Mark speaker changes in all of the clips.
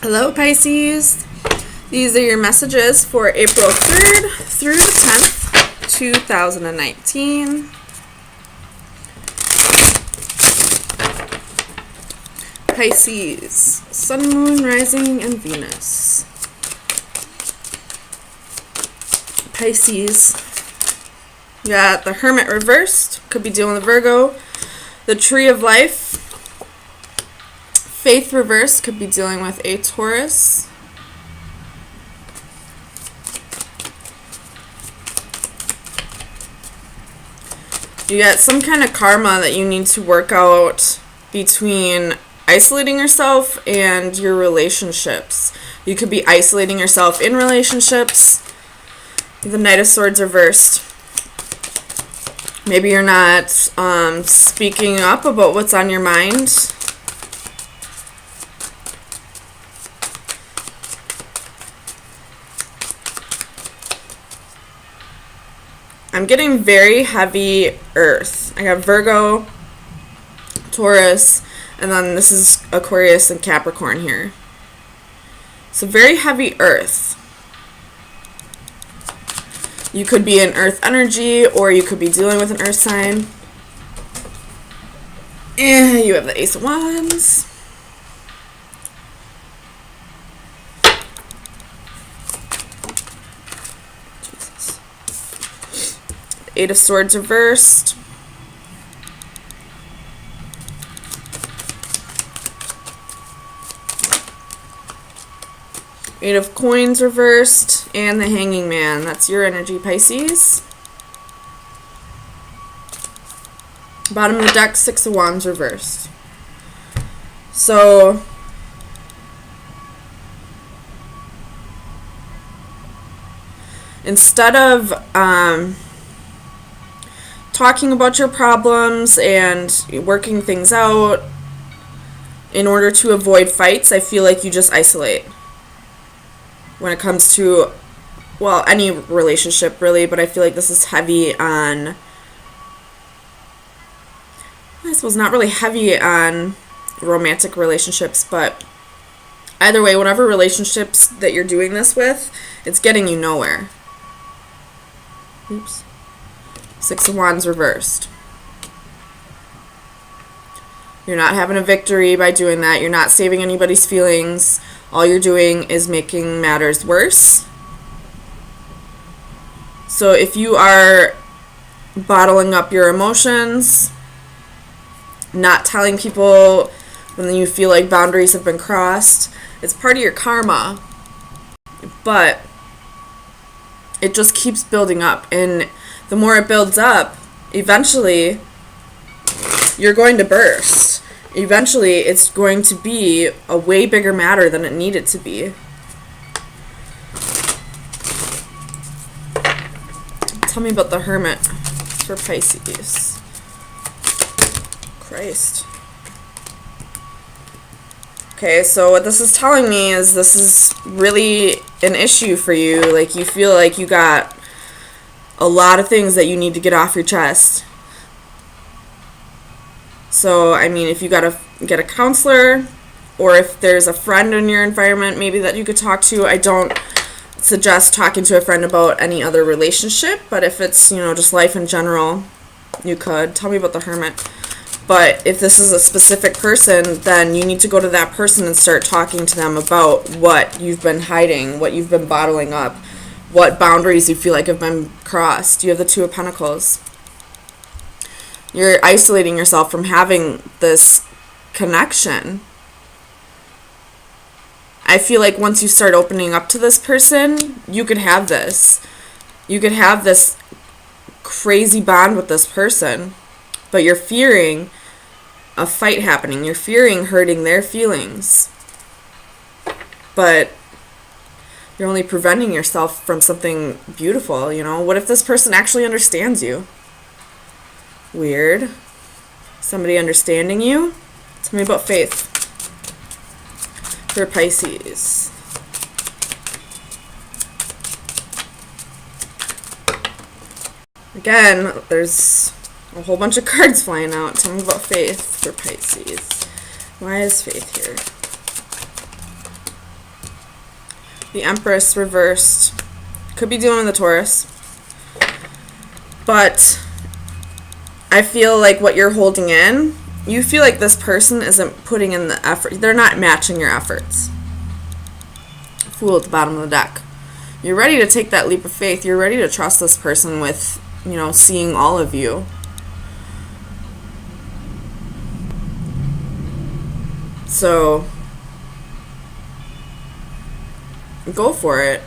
Speaker 1: Hello, Pisces. These are your messages for April 3rd through the 10th, 2019. Pisces, Sun, Moon, Rising, and Venus. Pisces, you got the Hermit reversed, could be dealing with Virgo. The Tree of Life, Faith reversed, could be dealing with a Taurus. You got some kind of karma that you need to work out between isolating yourself and your relationships. You could be isolating yourself in relationships. The Knight of Swords reversed. Maybe you're not speaking up about what's on your mind. I'm getting very heavy earth. I got Virgo, Taurus, and then this is Aquarius and Capricorn here. So very heavy earth. You could be in earth energy, or you could be dealing with an earth sign. And you have the Ace of Wands. Eight of Swords reversed. Eight of Coins reversed. And the Hanging Man. That's your energy, Pisces. Bottom of the deck, Six of Wands reversed. So instead of talking about your problems and working things out in order to avoid fights, I feel like you just isolate when it comes to, well, any relationship really, but I feel like this is heavy on, I suppose not really heavy on romantic relationships, but either way, whatever relationships that you're doing this with, it's getting you nowhere. Oops. Six of Wands reversed. You're not having a victory by doing that. You're not saving anybody's feelings. All you're doing is making matters worse. So if you are bottling up your emotions, not telling people when you feel like boundaries have been crossed, it's part of your karma. But it just keeps building up, and the more it builds up, eventually you're going to burst. Eventually it's going to be a way bigger matter than it needed to be. Tell me about the Hermit for Pisces. Christ. Okay, so what this is telling me is this is really an issue for you. Like, you feel like you got a lot of things that you need to get off your chest. So, I mean, if you gotta get a counselor, or if there's a friend in your environment maybe that you could talk to, I don't suggest talking to a friend about any other relationship, but if it's, just life in general, you could. Tell me about the Hermit. But if this is a specific person, then you need to go to that person and start talking to them about what you've been hiding, what you've been bottling up, what boundaries you feel like have been crossed. You have the Two of Pentacles. You're isolating yourself from having this connection. I feel like once you start opening up to this person, you could have this. You could have this crazy bond with this person, but you're fearing a fight happening. You're fearing hurting their feelings. But you're only preventing yourself from something beautiful, What if this person actually understands you? Weird. Somebody understanding you? Tell me about faith for Pisces. Again, there's a whole bunch of cards flying out. Tell me about faith for Pisces. Why is faith here? The Empress reversed. Could be dealing with the Taurus. But I feel like what you're holding in, you feel like this person isn't putting in the effort. They're not matching your efforts. Fool at the bottom of the deck. You're ready to take that leap of faith. You're ready to trust this person with, seeing all of you. So, go for it.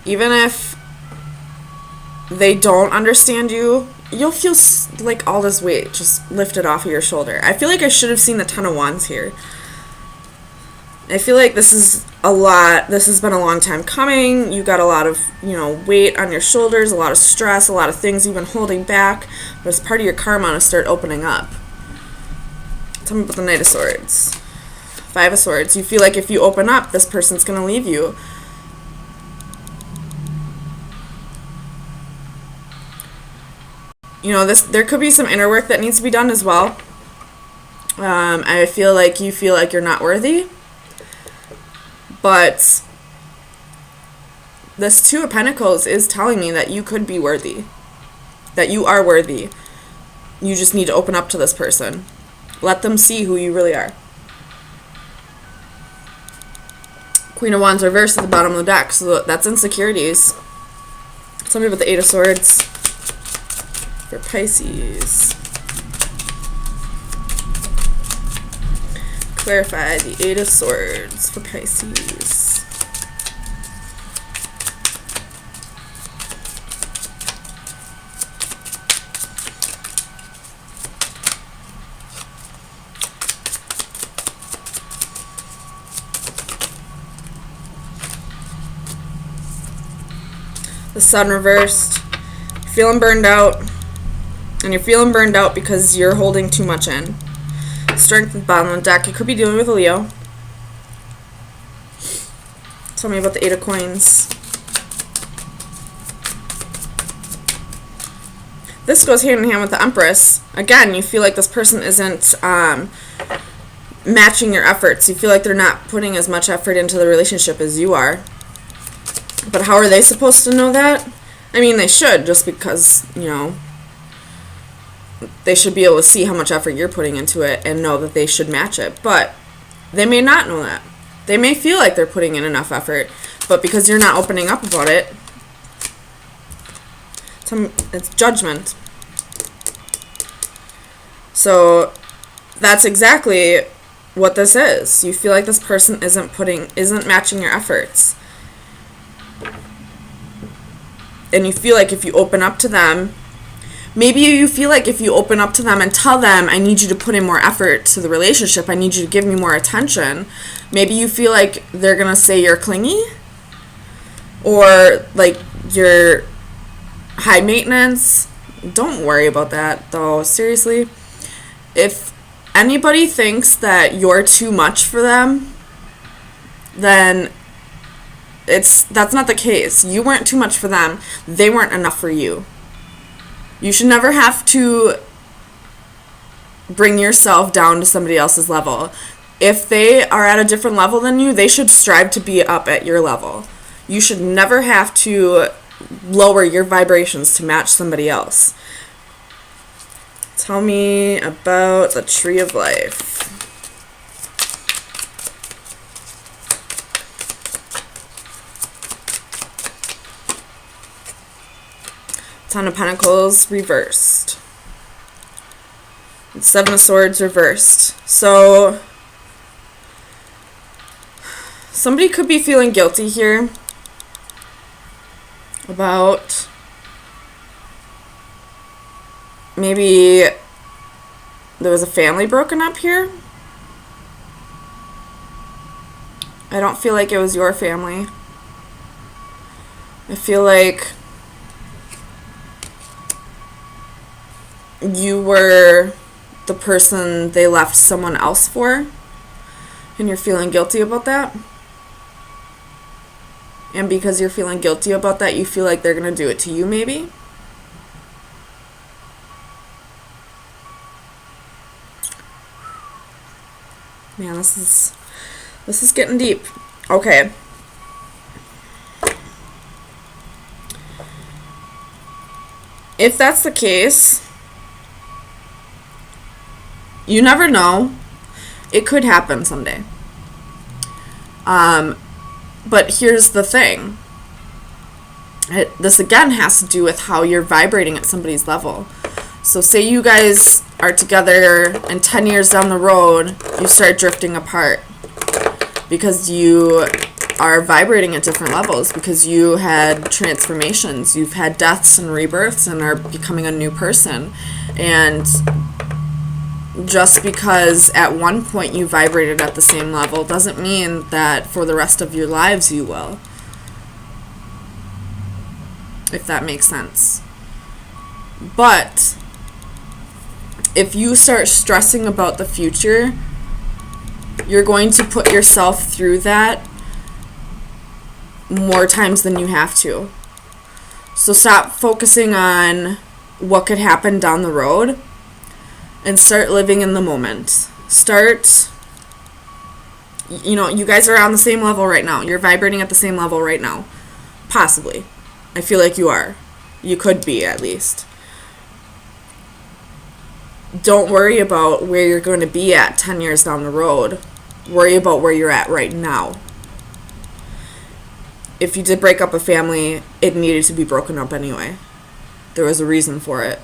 Speaker 1: Even if they don't understand you, you'll feel like all this weight just lifted off of your shoulder. I feel like I should have seen the Ten of Wands here. I feel like this is a lot. This has been a long time coming. You got a lot of, weight on your shoulders, a lot of stress, a lot of things you've been holding back. But it's part of your karma to start opening up. Tell me about the Knight of Swords. Five of Swords. You feel like if you open up, this person's going to leave you. There could be some inner work that needs to be done as well. I feel like you feel like you're not worthy. But this Two of Pentacles is telling me that you could be worthy. That you are worthy. You just need to open up to this person. Let them see who you really are. Queen of Wands reversed at the bottom of the deck. So that's insecurities. Tell me about the Eight of Swords for Pisces. Clarify the Eight of Swords for Pisces. The Sun reversed. You're feeling burned out. And you're feeling burned out because you're holding too much in. Strength at the bottom of the deck. You could be dealing with a Leo. Tell me about the Eight of Coins. This goes hand in hand with the Empress. Again, you feel like this person isn't matching your efforts. You feel like they're not putting as much effort into the relationship as you are. But how are they supposed to know that? I mean, they should, just because, they should be able to see how much effort you're putting into it and know that they should match it. But they may not know that. They may feel like they're putting in enough effort, but because you're not opening up about it, it's judgment. So that's exactly what this is. You feel like this person isn't matching your efforts. And you feel like if you open up to them, maybe you feel like if you open up to them and tell them, I need you to put in more effort to the relationship, I need you to give me more attention, maybe you feel like they're going to say you're clingy or like you're high maintenance. Don't worry about that, though. Seriously. If anybody thinks that you're too much for them, then that's not the case. You weren't too much for them. They weren't enough for you. You should never have to bring yourself down to somebody else's level. If they are at a different level than you, they should strive to be up at your level. You should never have to lower your vibrations to match somebody else. Tell me about the Tree of Life. Ten of Pentacles reversed. Seven of Swords reversed. So somebody could be feeling guilty here about maybe there was a family broken up here. I don't feel like it was your family. I feel like you were the person they left someone else for, and you're feeling guilty about that. And because you're feeling guilty about that, you feel like they're going to do it to you, maybe. Man, this is getting deep. Okay. if that's the case, you never know. It could happen someday. But here's the thing. This again has to do with how you're vibrating at somebody's level. So say you guys are together and 10 years down the road, you start drifting apart because you are vibrating at different levels, because you had transformations, you've had deaths and rebirths and are becoming a new person. And just because at one point you vibrated at the same level doesn't mean that for the rest of your lives you will. If that makes sense. But if you start stressing about the future, you're going to put yourself through that more times than you have to. So stop focusing on what could happen down the road and start living in the moment. You guys are on the same level right now. You're vibrating at the same level right now. Possibly. I feel like you are. You could be, at least. Don't worry about where you're going to be at 10 years down the road. Worry about where you're at right now. If you did break up a family, it needed to be broken up anyway. There was a reason for it.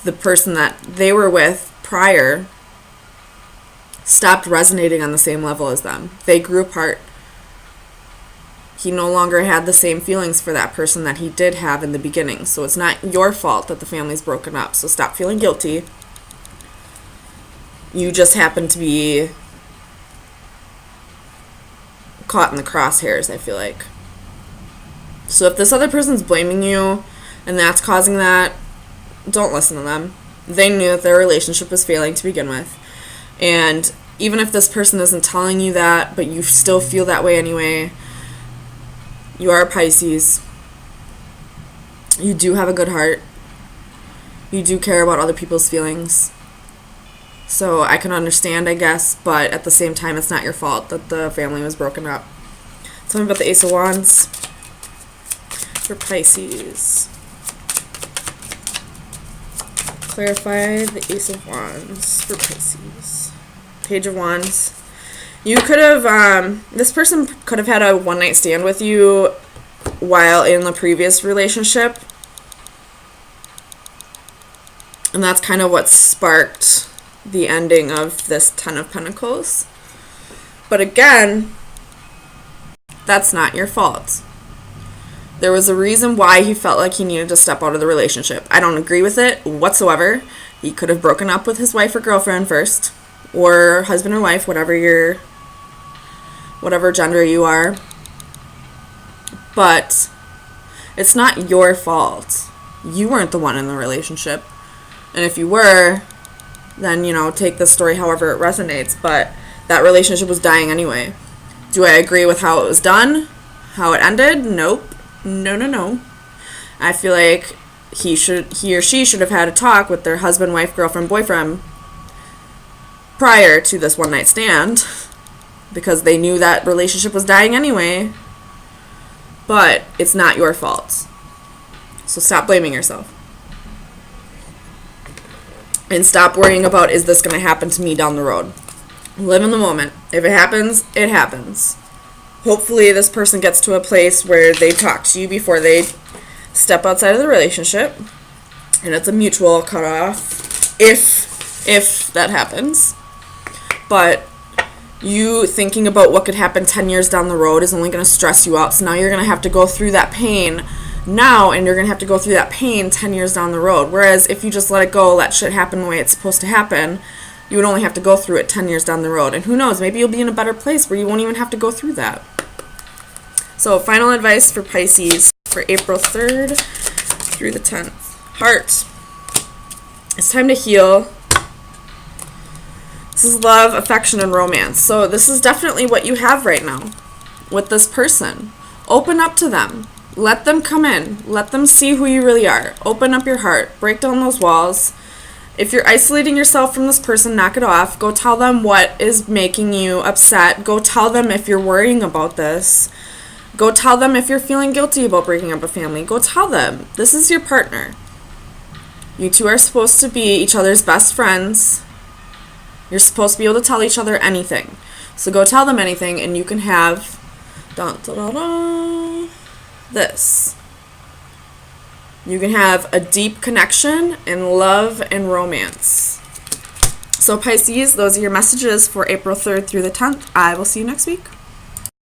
Speaker 1: The person that they were with prior stopped resonating on the same level as them. They grew apart. He no longer had the same feelings for that person that he did have in the beginning. So it's not your fault that the family's broken up. So stop feeling guilty. You just happen to be caught in the crosshairs, I feel like. So if this other person's blaming you and that's causing that, don't listen to them. They knew that their relationship was failing to begin with. And even if this person isn't telling you that, but you still feel that way anyway, you are a Pisces. You do have a good heart. You do care about other people's feelings. So I can understand, I guess, but at the same time, it's not your fault that the family was broken up. Tell me about the Ace of Wands for Pisces. Clarify the Ace of Wands for Pisces. Page of Wands. You could have, this person could have had a one-night stand with you while in the previous relationship. And that's kind of what sparked the ending of this Ten of Pentacles. But again, that's not your fault. There was a reason why he felt like he needed to step out of the relationship. I don't agree with it whatsoever. He could have broken up with his wife or girlfriend first, or husband or wife, whatever gender you are. But it's not your fault. You weren't the one in the relationship. And if you were, then, take the story however it resonates. But that relationship was dying anyway. Do I agree with how it was done? How it ended? Nope. No. I feel like he or she should have had a talk with their husband, wife, girlfriend, boyfriend prior to this one-night stand, because they knew that relationship was dying anyway. But it's not your fault. So stop blaming yourself. And stop worrying about, is this going to happen to me down the road? Live in the moment. If it happens, it happens. Hopefully this person gets to a place where they talk to you before they step outside of the relationship. And it's a mutual cutoff, if that happens. But you thinking about what could happen 10 years down the road is only going to stress you out. So now you're going to have to go through that pain now, and you're going to have to go through that pain 10 years down the road. Whereas if you just let it go, let shit happen the way it's supposed to happen, you would only have to go through it 10 years down the road. And who knows, maybe you'll be in a better place where you won't even have to go through that. So final advice for Pisces for April 3rd through the 10th. Heart. It's time to heal. This is love, affection, and romance. So this is definitely what you have right now with this person. Open up to them. Let them come in. Let them see who you really are. Open up your heart. Break down those walls. If you're isolating yourself from this person, knock it off. Go tell them what is making you upset. Go tell them if you're worrying about this. Go tell them if you're feeling guilty about breaking up a family. Go tell them. This is your partner. You two are supposed to be each other's best friends. You're supposed to be able to tell each other anything. So go tell them anything, and you can have this. You can have a deep connection and love and romance. So Pisces, those are your messages for April 3rd through the 10th. I will see you next week.